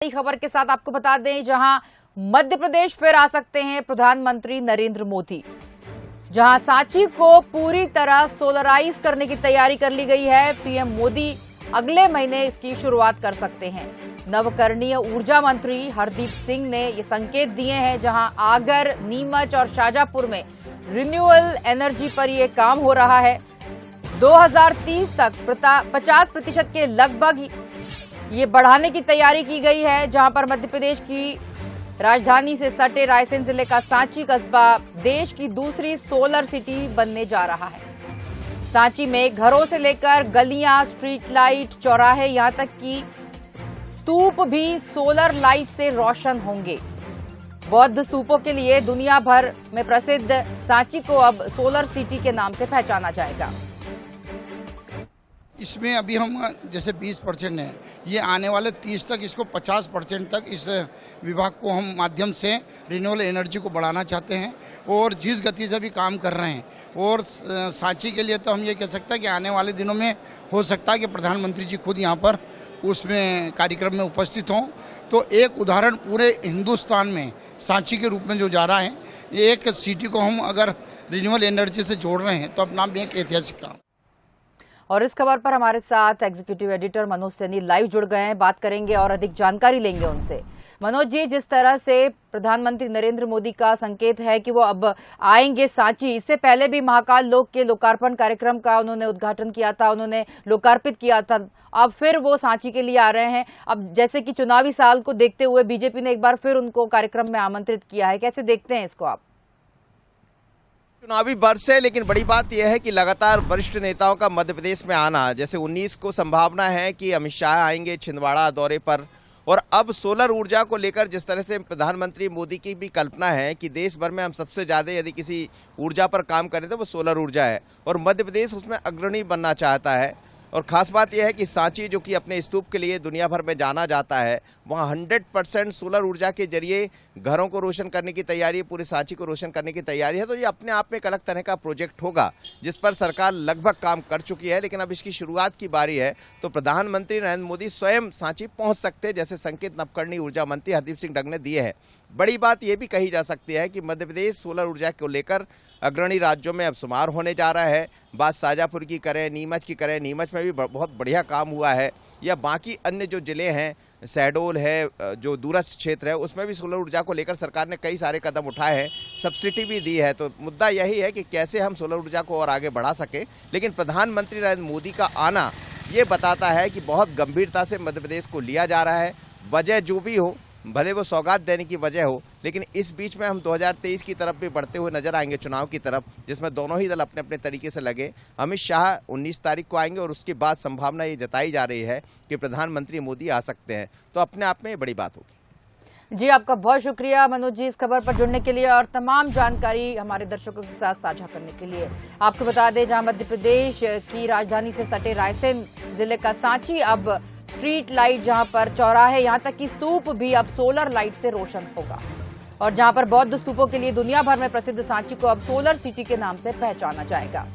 नई खबर के साथ आपको बता दें, जहां मध्य प्रदेश फिर आ सकते हैं प्रधानमंत्री नरेंद्र मोदी। जहां सांची को पूरी तरह सोलराइज करने की तैयारी कर ली गई है। पीएम मोदी अगले महीने इसकी शुरुआत कर सकते हैं। नवकरणीय ऊर्जा मंत्री हरदीप सिंह ने ये संकेत दिए हैं। जहां आगर, नीमच और शाजापुर में रिन्यूएबल एनर्जी पर यह काम हो रहा है। 2030 तक 50% के लगभग ये बढ़ाने की तैयारी की गई है। जहां पर मध्य प्रदेश की राजधानी से सटे रायसेन जिले का सांची कस्बा देश की दूसरी सोलर सिटी बनने जा रहा है। सांची में घरों से लेकर गलियां, स्ट्रीट लाइट, चौराहे, यहां तक कि स्तूप भी सोलर लाइट से रोशन होंगे। बौद्ध स्तूपों के लिए दुनिया भर में प्रसिद्ध सांची को अब सोलर सिटी के नाम से पहचाना जाएगा। इसमें अभी हम जैसे 20% है, ये आने वाले 30 तक इसको 50% तक इस विभाग को हम माध्यम से रिन्यूएबल एनर्जी को बढ़ाना चाहते हैं और जिस गति से भी काम कर रहे हैं। और सांची के लिए तो हम ये कह सकते हैं कि आने वाले दिनों में हो सकता है कि प्रधानमंत्री जी खुद यहाँ पर उसमें कार्यक्रम में उपस्थित हों। तो एक उदाहरण पूरे हिंदुस्तान में सांची के रूप में जो जा रहा है, एक सिटी को हम अगर रिन्यूएबल एनर्जी से जोड़ रहे हैं तो अपना भी एक ऐतिहासिक काम। और इस खबर पर हमारे साथ executive editor Manoj Saini live जुड़ गए हैं। बात करेंगे और अधिक जानकारी लेंगे उनसे। मनोज जी, जिस तरह से प्रधानमंत्री नरेंद्र मोदी का संकेत है कि वो अब आएंगे सांची, इससे पहले भी महाकाल लोक के लोकार्पण कार्यक्रम का उन्होंने उद्घाटन किया था, उन्होंने लोकार्पित किया था। अब फिर वो सांची के लिए आ रहे हैं। अब जैसे कि चुनावी साल को देखते हुए बीजेपी ने एक बार फिर उनको कार्यक्रम में आमंत्रित किया है, कैसे देखते हैं इसको आप? चुनावी वर्ष है, लेकिन बड़ी बात यह है कि लगातार वरिष्ठ नेताओं का मध्य प्रदेश में आना, जैसे 19 को संभावना है कि अमित शाह आएंगे छिंदवाड़ा दौरे पर। और अब सोलर ऊर्जा को लेकर जिस तरह से प्रधानमंत्री मोदी की भी कल्पना है कि देश भर में हम सबसे ज़्यादा यदि किसी ऊर्जा पर काम करें तो वो सोलर ऊर्जा है, और मध्य प्रदेश उसमें अग्रणी बनना चाहता है। और ख़ास बात यह है कि सांची जो कि अपने स्तूप के लिए दुनिया भर में जाना जाता है, वहाँ 100% सोलर ऊर्जा के जरिए घरों को रोशन करने की तैयारी, पूरे सांची को रोशन करने की तैयारी है। तो ये अपने आप में एक अलग तरह का प्रोजेक्ट होगा जिस पर सरकार लगभग काम कर चुकी है, लेकिन अब इसकी शुरुआत की बारी है। तो प्रधानमंत्री नरेंद्र मोदी स्वयं सांची पहुँच सकते हैं, जैसे संकेत नवकरणीय ऊर्जा मंत्री हरदीप सिंह डंग ने दिए हैं। बड़ी बात यह भी कही जा सकती है कि मध्य प्रदेश सोलर ऊर्जा को लेकर अग्रणी राज्यों में अब शुमार होने जा रहा है। बात शाजापुर की करें, नीमच की करें, नीमच में भी बहुत बढ़िया काम हुआ है, या बाकी अन्य जो जिले हैं, शहडोल है, जो दूरस्थ क्षेत्र है, उसमें भी सोलर ऊर्जा को लेकर सरकार ने कई सारे कदम उठाए हैं, सब्सिडी भी दी है। तो मुद्दा यही है कि कैसे हम सोलर ऊर्जा को और आगे बढ़ा सकें। लेकिन प्रधानमंत्री नरेंद्र मोदी का आना ये बताता है कि बहुत गंभीरता से मध्य प्रदेश को लिया जा रहा है। वजह जो भी हो, भले वो सौगात देने की वजह हो, लेकिन इस बीच में हम 2023 की तरफ भी बढ़ते हुए नजर आएंगे, चुनाव की तरफ, जिसमें दोनों ही दल अपने अपने तरीके से लगे। अमित शाह 19 तारीख को आएंगे और उसके बाद संभावना ये जताई जा रही है कि प्रधानमंत्री मोदी आ सकते हैं। तो अपने आप में ये बड़ी बात होगी। जी, आपका बहुत शुक्रिया मनोज जी, इस खबर पर जुड़ने के लिए और तमाम जानकारी हमारे दर्शकों के साथ साझा करने के लिए। आपको बता दें, जहां मध्य प्रदेश की राजधानी से सटे रायसेन जिले का सांची अब स्ट्रीट लाइट, जहां पर चौराहे, यहां तक कि स्तूप भी अब सोलर लाइट से रोशन होगा। और जहां पर बौद्ध स्तूपों के लिए दुनिया भर में प्रसिद्ध सांची को अब सोलर सिटी के नाम से पहचाना जाएगा।